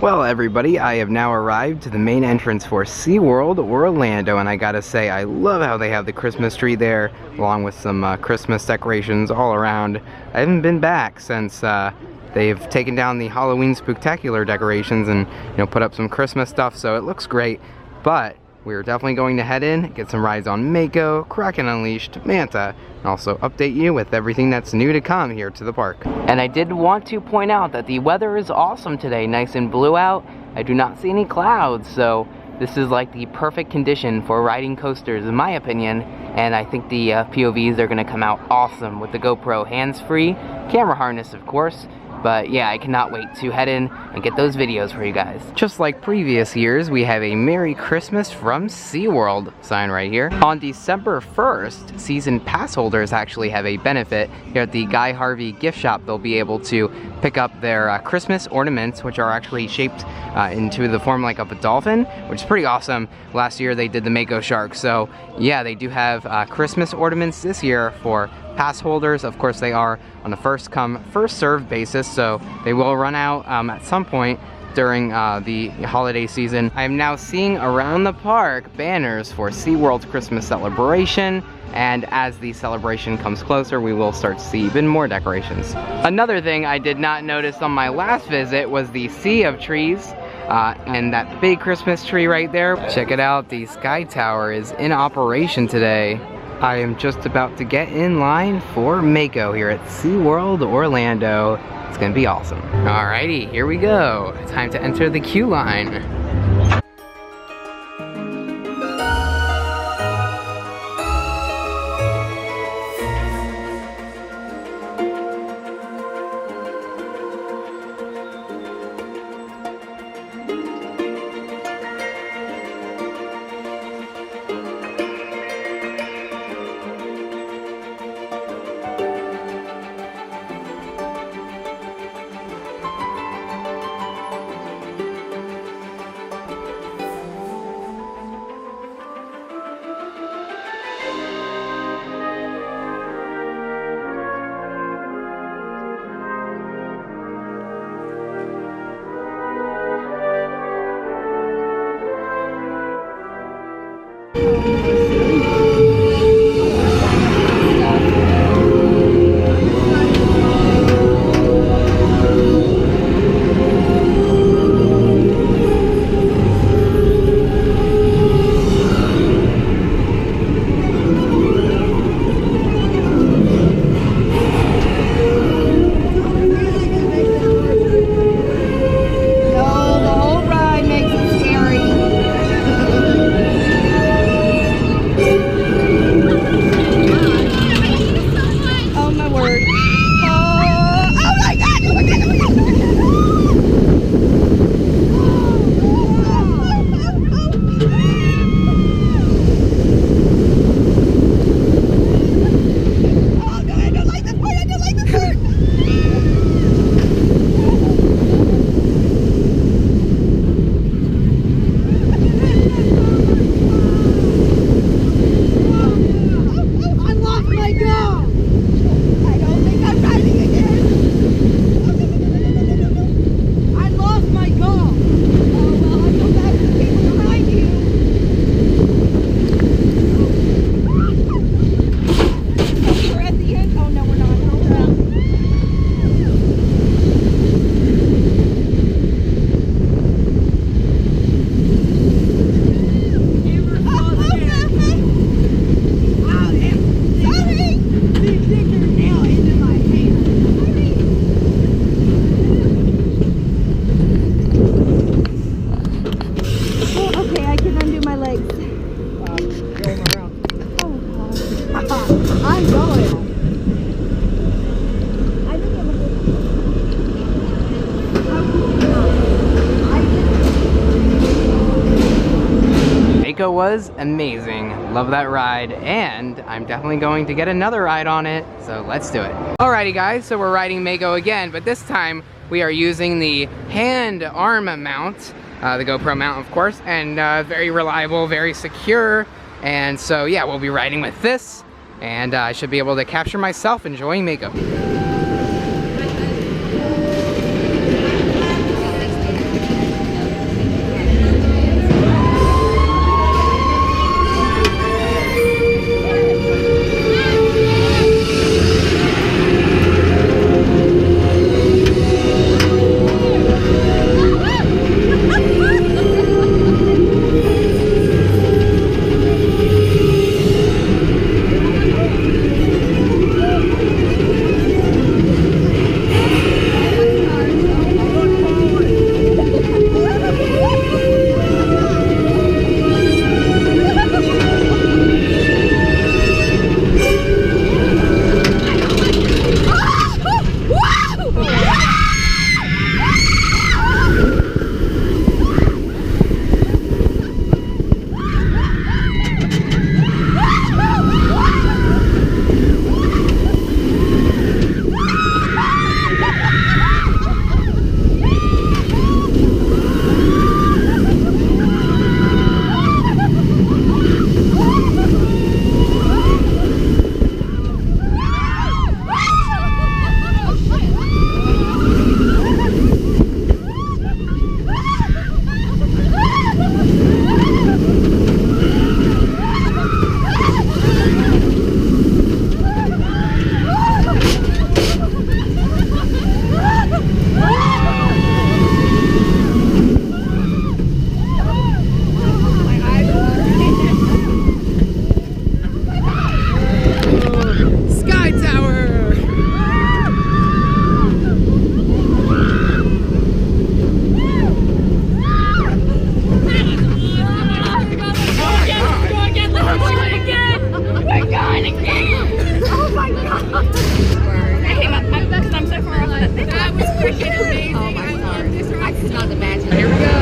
Well, everybody, I have now arrived to the main entrance for SeaWorld Orlando, and I gotta say, I love how they have the Christmas tree there, along with some Christmas decorations all around. I haven't been back since they've taken down the Halloween Spooktacular decorations and, put up some Christmas stuff, so it looks great. But we're definitely going to head in, get some rides on Mako, Kraken Unleashed, Manta, and also update you with everything that's new to come here to the park. And I did want to point out that the weather is awesome today, nice and blue out. I do not see any clouds, so this is like the perfect condition for riding coasters in my opinion. And I think the POVs are going to come out awesome with the GoPro hands-free, camera harness of course. But yeah, I cannot wait to head in and get those videos for you guys. Just like previous years, we have a Merry Christmas from SeaWorld sign right here. On December 1st, season pass holders actually have a benefit. Here at the Guy Harvey gift shop, they'll be able to pick up their Christmas ornaments, which are actually shaped into the form like of a dolphin, which is pretty awesome. Last year they did the Mako shark. So yeah, they do have Christmas ornaments this year for pass holders. Of course, they are on a first come, first served basis, so they will run out at some point during the holiday season. I am now seeing around the park banners for SeaWorld's Christmas celebration, and as the celebration comes closer, we will start to see even more decorations. Another thing I did not notice on my last visit was the sea of trees. And that big Christmas tree right there. Check it out, the Sky Tower is in operation today. I am just about to get in line for Mako here at SeaWorld Orlando. It's gonna be awesome. Alrighty, here we go. Time to enter the queue line. Mako was amazing. Love that ride, and I'm definitely going to get another ride on it, so let's do it. Alrighty guys, so we're riding Mako again, but this time we are using the hand arm mount, the GoPro mount of course, and very reliable, very secure, and so yeah, we'll be riding with this, and I should be able to capture myself enjoying Mako. cannot imagine. Here we go.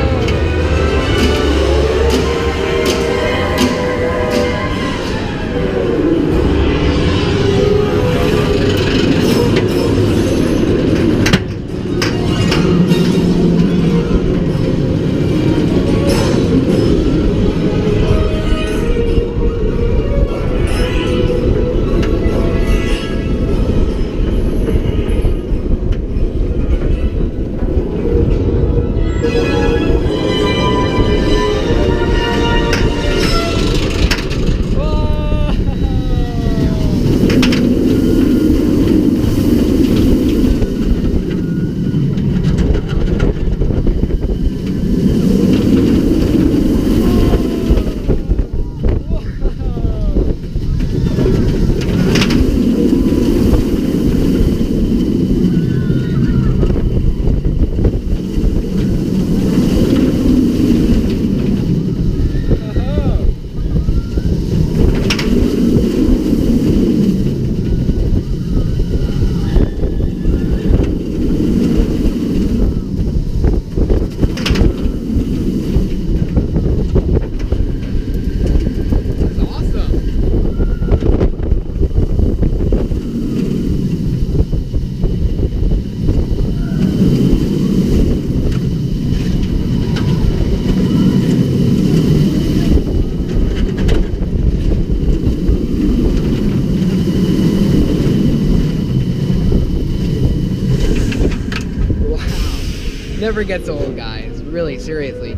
Never gets old, guys. Really, seriously.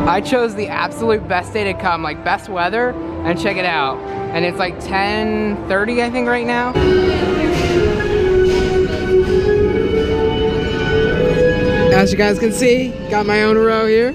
I chose the absolute best day to come, like best weather, and check it out. And it's like 10:30, I think, right now. As you guys can see, got my own row here.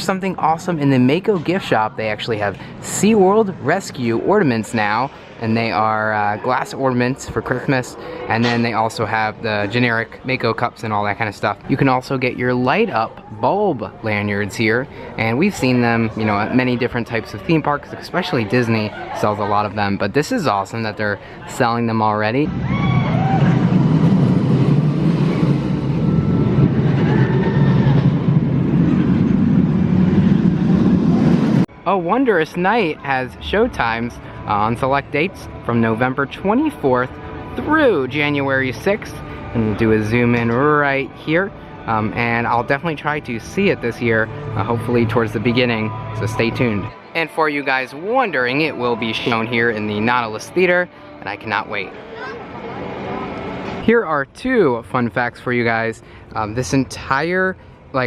something awesome in the Mako gift shop. They actually have SeaWorld Rescue ornaments now, and they are glass ornaments for Christmas, and then they also have the generic Mako cups and all that kind of stuff. You can also get your light up bulb lanyards here, and we've seen them, you know, at many different types of theme parks, especially Disney sells a lot of them, but this is awesome that they're selling them already. A Wondrous Night has showtimes on select dates from November 24th through January 6th. And we'll do a zoom in right here. And I'll definitely try to see it this year, hopefully towards the beginning, so stay tuned. And for you guys wondering, it will be shown here in the Nautilus Theater, and I cannot wait. Here are two fun facts for you guys. This entire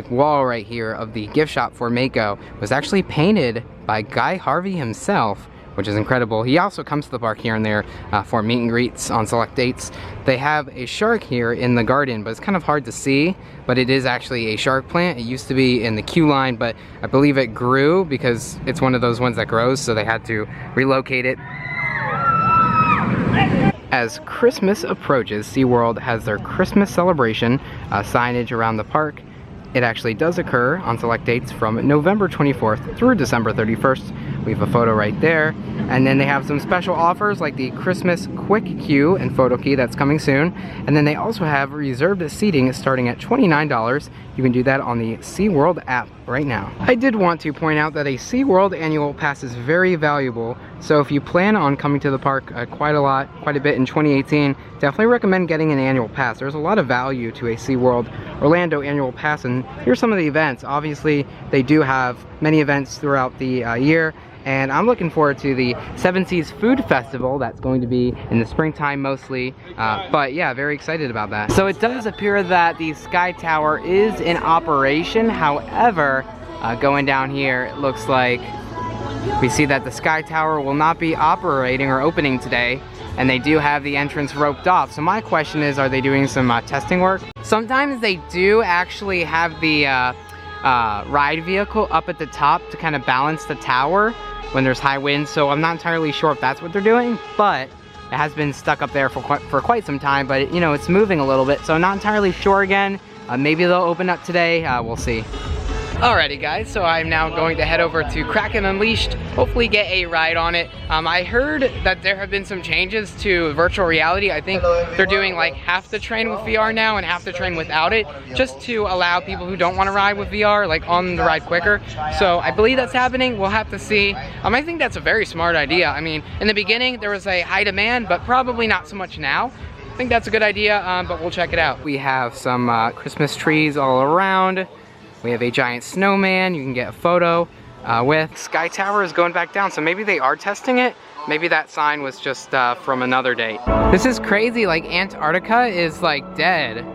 wall right here of the gift shop for Mako was actually painted by Guy Harvey himself, which is incredible. He also comes to the park here and there for meet and greets on select dates. They have a shark here in the garden, but it's kind of hard to see, but it is actually a shark plant. It used to be in the queue line, but I believe it grew because it's one of those ones that grows, so they had to relocate it. As Christmas approaches, SeaWorld has their Christmas celebration signage around the park. It actually does occur on select dates from November 24th through December 31st. We have a photo right there. And then they have some special offers like the Christmas Quick Queue and Photo Key that's coming soon. And then they also have reserved seating starting at $29. You can do that on the SeaWorld app right now. I did want to point out that a SeaWorld annual pass is very valuable. So if you plan on coming to the park quite a bit in 2018, definitely recommend getting an annual pass. There's a lot of value to a SeaWorld Orlando annual pass, and here's some of the events. Obviously, they do have many events throughout the year, and I'm looking forward to the Seven Seas Food Festival. That's going to be in the springtime mostly, but yeah, very excited about that. So it does appear that the Sky Tower is in operation. However, going down here, it looks like we see that the Sky Tower will not be operating or opening today, and they do have the entrance roped off. So my question is, are they doing some testing work? Sometimes they do actually have the ride vehicle up at the top to kind of balance the tower when there's high winds, so I'm not entirely sure if that's what they're doing, but it has been stuck up there for quite some time, but you know, it's moving a little bit, so I'm not entirely sure again. Maybe they'll open up today, we'll see. Alrighty guys, so I'm now going to head over to Kraken Unleashed, hopefully get a ride on it. I heard that there have been some changes to virtual reality. I think they're doing like half the train with VR now and half the train without it, just to allow people who don't want to ride with VR like on the ride quicker. So I believe that's happening, we'll have to see. I think that's a very smart idea. I mean, in the beginning there was a high demand, but probably not so much now. I think that's a good idea, but we'll check it out. We have some Christmas trees all around. We have a giant snowman you can get a photo with. Sky Tower is going back down, so maybe they are testing it. Maybe that sign was just from another date. This is crazy, like Antarctica is like dead.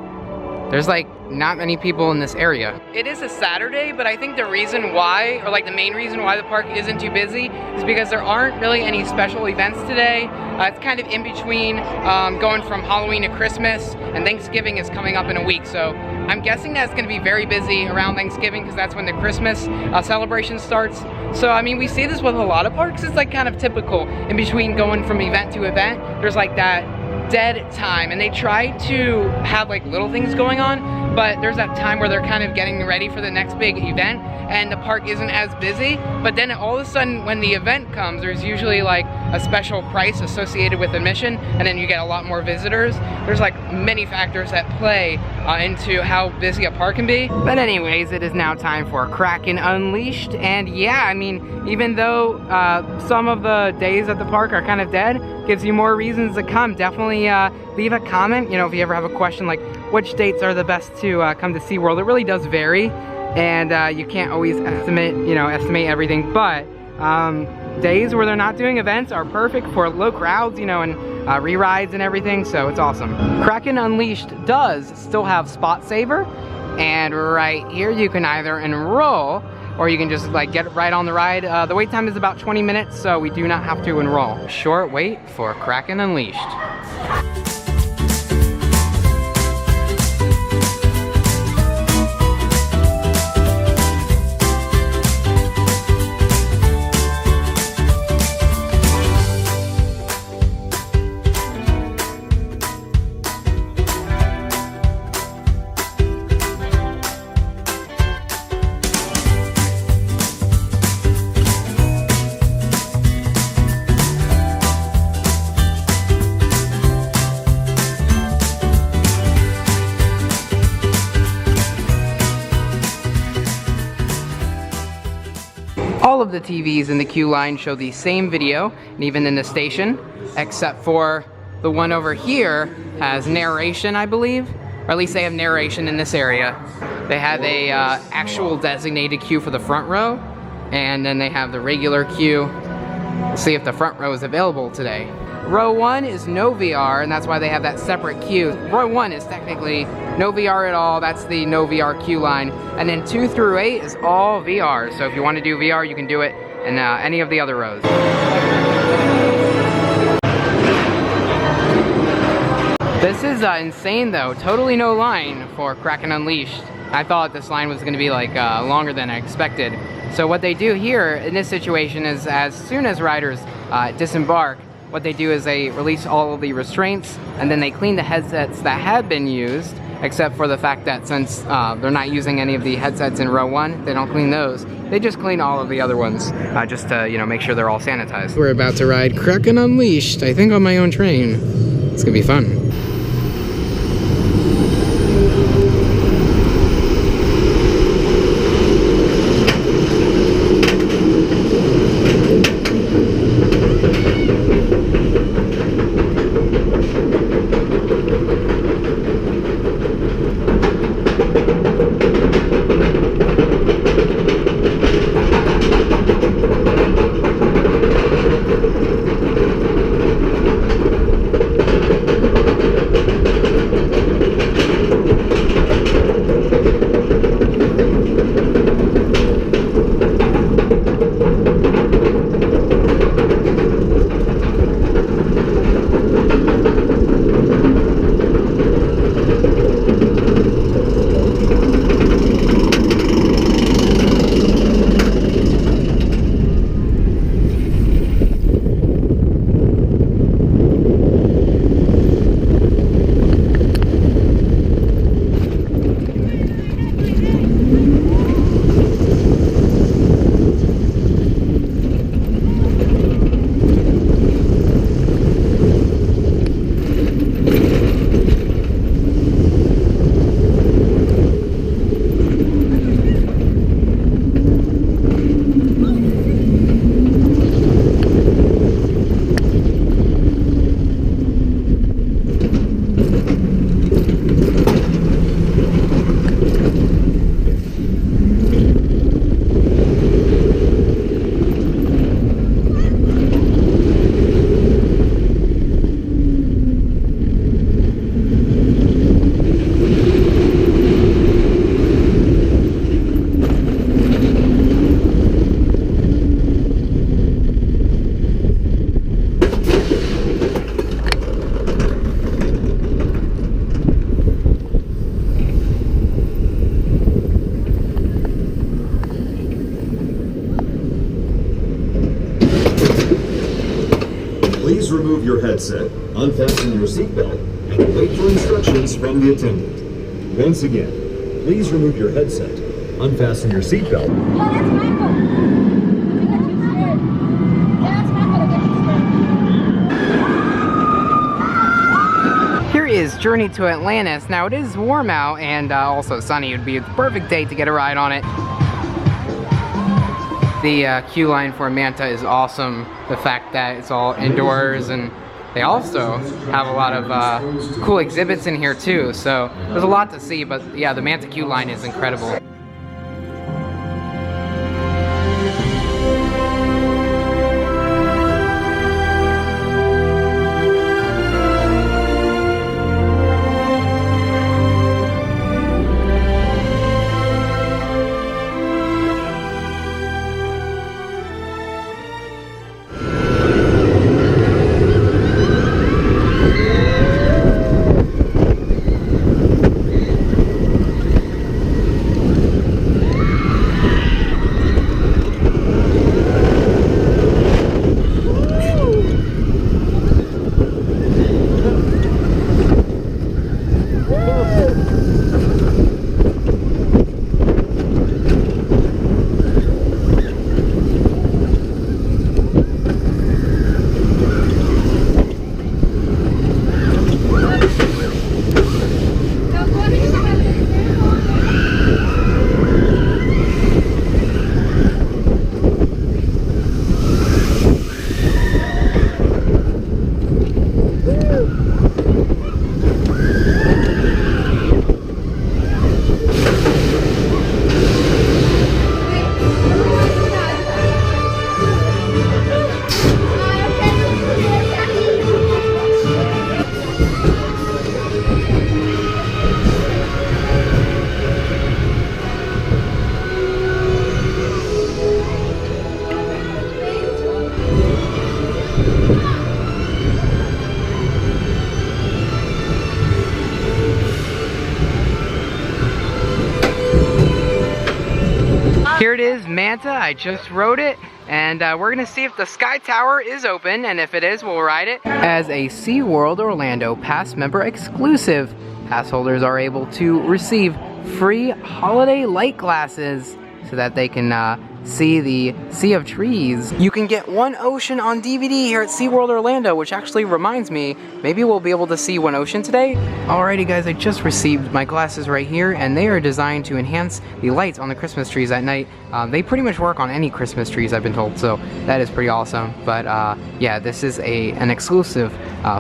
There's like not many people in this area. It is a Saturday, but I think the reason why, or like the main reason why the park isn't too busy is because there aren't really any special events today. It's kind of in between going from Halloween to Christmas, and Thanksgiving is coming up in a week. So I'm guessing that it's gonna be very busy around Thanksgiving because that's when the Christmas celebration starts. So I mean, we see this with a lot of parks. It's like kind of typical in between going from event to event. There's like that dead time, and they try to have like little things going on, but there's that time where they're kind of getting ready for the next big event and the park isn't as busy. But then all of a sudden when the event comes, there's usually like a special price associated with admission, and then you get a lot more visitors. There's like many factors that play into how busy a park can be. But anyways, it is now time for Kraken Unleashed, and yeah, I mean, even though some of the days at the park are kind of dead, gives you more reasons to come. Definitely leave a comment, you know, if you ever have a question like which dates are the best to come to SeaWorld. It really does vary, and you can't always estimate everything, but days where they're not doing events are perfect for low crowds, you know, and re-rides and everything, so it's awesome. Kraken Unleashed does still have Spot Saver, and right here you can either enroll or you can just like get right on the ride. The wait time is about 20 minutes, so we do not have to enroll. Short wait for Kraken Unleashed. All of the TVs in the queue line show the same video, and even in the station, except for the one over here has narration, I believe. Or at least they have narration in this area. They have a actual designated queue for the front row, and then they have the regular queue. We'll see if the front row is available today. Row 1 is no VR, and that's why they have that separate queue. Row 1 is technically no VR at all. That's the no VR queue line. And then 2 through 8 is all VR. So if you want to do VR, you can do it in any of the other rows. This is insane though. Totally no line for Kraken Unleashed. I thought this line was going to be like longer than I expected. So what they do here in this situation is, as soon as riders disembark, what they do is they release all of the restraints, and then they clean the headsets that have been used, except for the fact that since they're not using any of the headsets in row 1, they don't clean those. They just clean all of the other ones, just to, you know, make sure they're all sanitized. We're about to ride Kraken Unleashed, I think on my own train. It's gonna be fun. Please remove your headset, unfasten your seatbelt, and wait for instructions from the attendant. Once again, please remove your headset, unfasten your seatbelt. Oh, that's Mako. I got too scared. Yeah, that's Mako that gets scared. Here is Journey to Atlantis. Now it is warm out and also sunny. It would be a perfect day to get a ride on it. The queue line for Manta is awesome. The fact that it's all indoors, and they also have a lot of cool exhibits in here too. So there's a lot to see, but yeah, the Manta queue line is incredible. Manta. I just rode it, and we're gonna see if the Sky Tower is open, and if it is, we'll ride it. As a SeaWorld Orlando Pass member exclusive, pass holders are able to receive free holiday light glasses so that they can see the Sea of Trees. You can get One Ocean on DVD here at SeaWorld Orlando, which actually reminds me, maybe we'll be able to see One Ocean today. Alrighty guys, I just received my glasses right here, and they are designed to enhance the lights on the Christmas trees at night. They pretty much work on any Christmas trees, I've been told, so that is pretty awesome. But yeah, this is an exclusive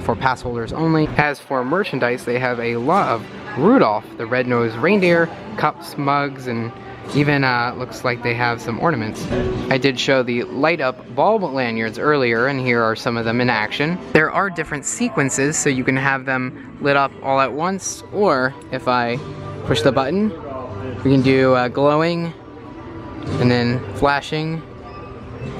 for pass holders only. As for merchandise, they have a lot of Rudolph the Red-Nosed Reindeer, cups, mugs, and even looks like they have some ornaments. I did show the light up bulb lanyards earlier, and here are some of them in action. There are different sequences, so you can have them lit up all at once, or if I push the button, we can do glowing and then flashing.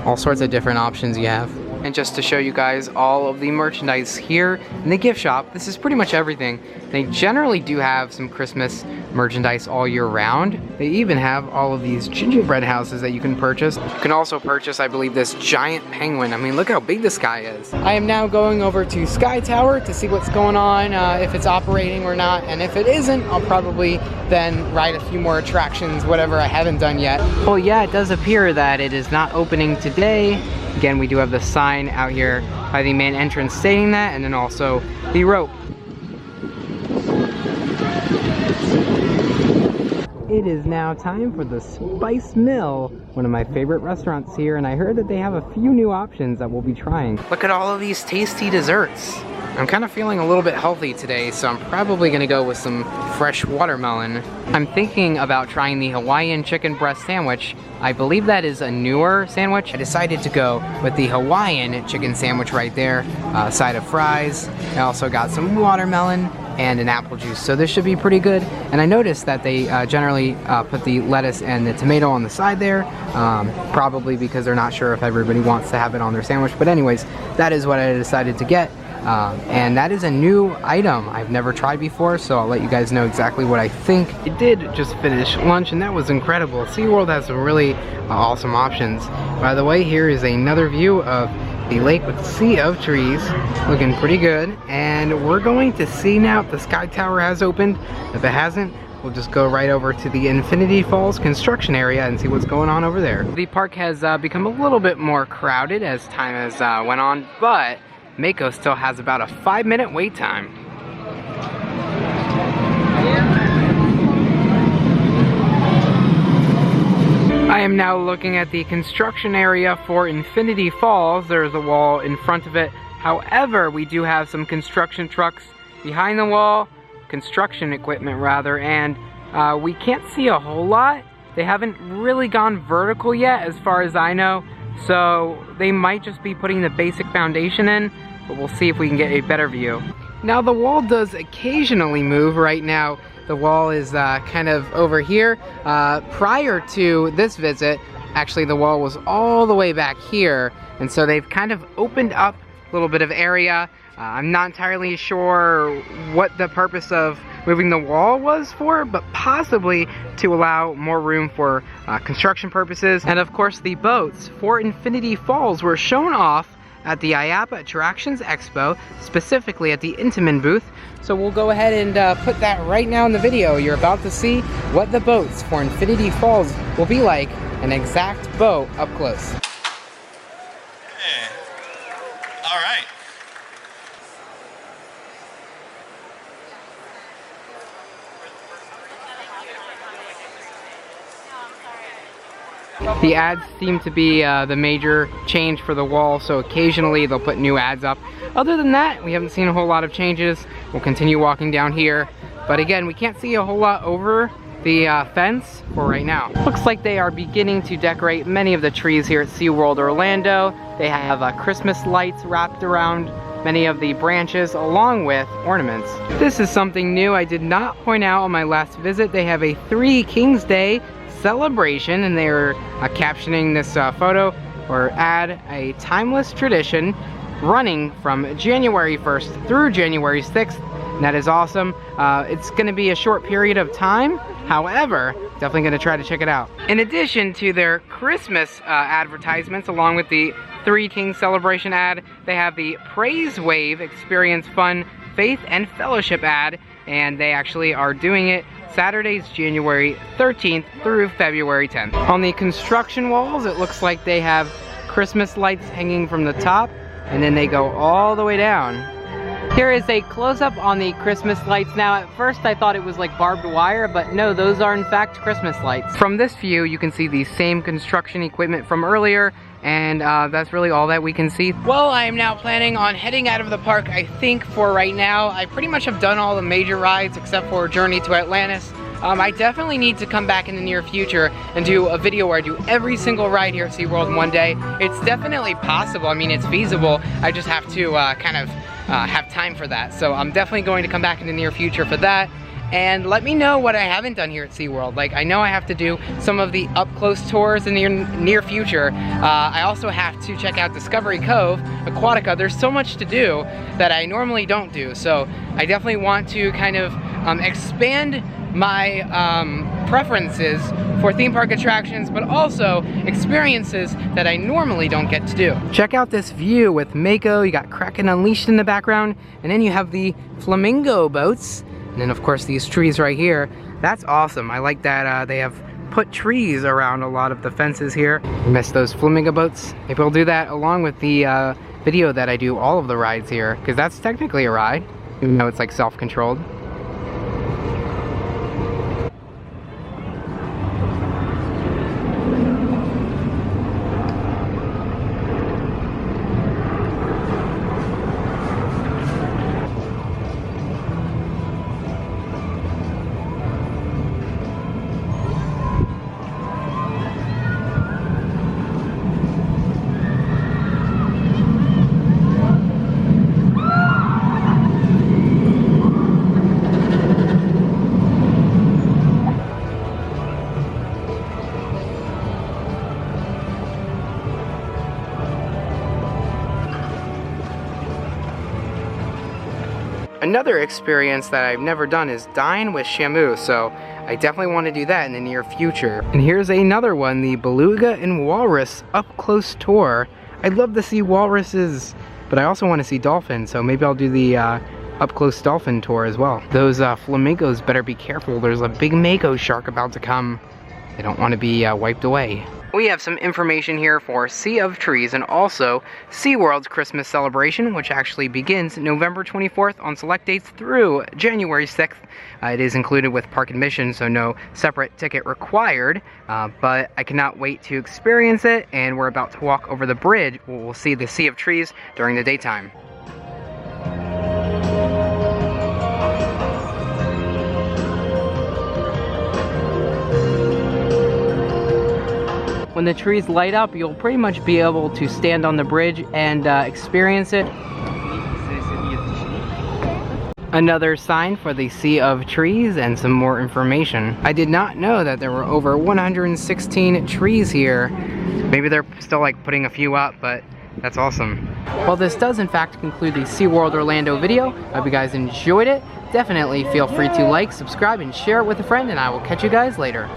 All sorts of different options you have. And just to show you guys all of the merchandise here in the gift shop, this is pretty much everything. They generally do have some Christmas merchandise all year round. They even have all of these gingerbread houses that you can purchase. You can also purchase, I believe, this giant penguin. I mean, look how big this guy is. I am now going over to Sky Tower to see what's going on, if it's operating or not. And if it isn't, I'll probably then ride a few more attractions, whatever I haven't done yet. Well, yeah, it does appear that it is not opening today. Again, we do have the sign out here by the main entrance stating that, and then also the rope. It is now time for the Spice Mill, one of my favorite restaurants here, and I heard that they have a few new options that we'll be trying. Look at all of these tasty desserts. I'm kind of feeling a little bit healthy today, so I'm probably gonna go with some fresh watermelon. I'm thinking about trying the Hawaiian chicken breast sandwich. I believe that is a newer sandwich. I decided to go with the Hawaiian chicken sandwich right there, side of fries. I also got some watermelon and an apple juice, so this should be pretty good. And I noticed that they generally put the lettuce and the tomato on the side there, probably because they're not sure if everybody wants to have it on their sandwich. But anyways, that is what I decided to get. And that is a new item I've never tried before, so I'll let you guys know exactly what I think. I did just finish lunch, and that was incredible. SeaWorld has some really awesome options. By the way, here is another view of the lake with Sea of Trees, looking pretty good. And we're going to see now if the Sky Tower has opened. If it hasn't, we'll just go right over to the Infinity Falls construction area and see what's going on over there. The park has become a little bit more crowded as time has went on, but Mako still has about a 5-minute wait time. I am now looking at the construction area for Infinity Falls. There's a wall in front of it. However, we do have some construction trucks behind the wall, construction equipment rather, and we can't see a whole lot. They haven't really gone vertical yet as far as I know, so they might just be putting the basic foundation in, but we'll see if we can get a better view. Now the wall does occasionally move. Right now the wall is kind of over here. Prior to this visit, actually the wall was all the way back here, and so they've kind of opened up a little bit of area. I'm not entirely sure what the purpose of moving the wall was for, but possibly to allow more room for construction purposes. And of course the boats for Infinity Falls were shown off at the IAPA Attractions Expo, specifically at the Intamin booth. So we'll go ahead and put that right now in the video. You're about to see what the boats for Infinity Falls will be like, an exact boat up close. Yeah. All right. The ads seem to be the major change for the wall, so occasionally they'll put new ads up. Other than that, we haven't seen a whole lot of changes. We'll continue walking down here, but again, we can't see a whole lot over the fence for right now. Looks like they are beginning to decorate many of the trees here at SeaWorld Orlando. They have Christmas lights wrapped around many of the branches along with ornaments. This is something new I did not point out on my last visit. They have a 3 Kings Day celebration, and they are captioning this photo or ad, a timeless tradition running from January 1st through January 6th. And that is awesome. It's going to be a short period of time, However, definitely gonna try to check it out. In addition to their Christmas advertisements, along with the Three Kings Celebration ad, they have the Praise Wave Experience Fun, Faith and Fellowship ad, and they actually are doing it Saturdays, January 13th through February 10th. On the construction walls, it looks like they have Christmas lights hanging from the top, and then they go all the way down. Here is a close-up on the Christmas lights. Now, at first I thought it was like barbed wire, but no, those are in fact Christmas lights. From this view, you can see the same construction equipment from earlier, and that's really all that we can see. Well, I am now planning on heading out of the park, I think, for right now. I pretty much have done all the major rides except for Journey to Atlantis. I definitely need to come back in the near future and do a video where I do every single ride here at SeaWorld in one day. It's definitely possible. I mean, it's feasible. I just have to have time for that. So I'm definitely going to come back in the near future for that. And let me know what I haven't done here at SeaWorld. Like, I know I have to do some of the up-close tours in the near future. I also have to check out Discovery Cove, Aquatica. There's so much to do that I normally don't do. So I definitely want to kind of expand my preferences for theme park attractions, but also experiences that I normally don't get to do. Check out this view with Mako. You got Kraken Unleashed in the background, and then you have the flamingo boats, and then of course these trees right here. That's awesome. I like that they have put trees around a lot of the fences here. Miss those flamingo boats. Maybe I'll do that along with the video that I do all of the rides here, because that's technically a ride, even though it's like self-controlled. Another experience that I've never done is dine with Shamu, so I definitely want to do that in the near future. And here's another one, the Beluga and Walrus up-close tour. I'd love to see walruses, but I also want to see dolphins, so maybe I'll do the up-close dolphin tour as well. Those flamingos better be careful. There's a big Mako shark about to come. They don't want to be wiped away. We have some information here for Sea of Trees and also SeaWorld's Christmas celebration, which actually begins November 24th on select dates through January 6th. It is included with park admission, so no separate ticket required, but I cannot wait to experience it, and we're about to walk over the bridge. We'll see the Sea of Trees during the daytime. When the trees light up, you'll pretty much be able to stand on the bridge and experience it. Another sign for the Sea of Trees and some more information. I did not know that there were over 116 trees here. Maybe they're still like putting a few up, but that's awesome. Well, this does in fact conclude the SeaWorld Orlando video. I hope you guys enjoyed it. Definitely feel free to like, subscribe, and share it with a friend, and I will catch you guys later.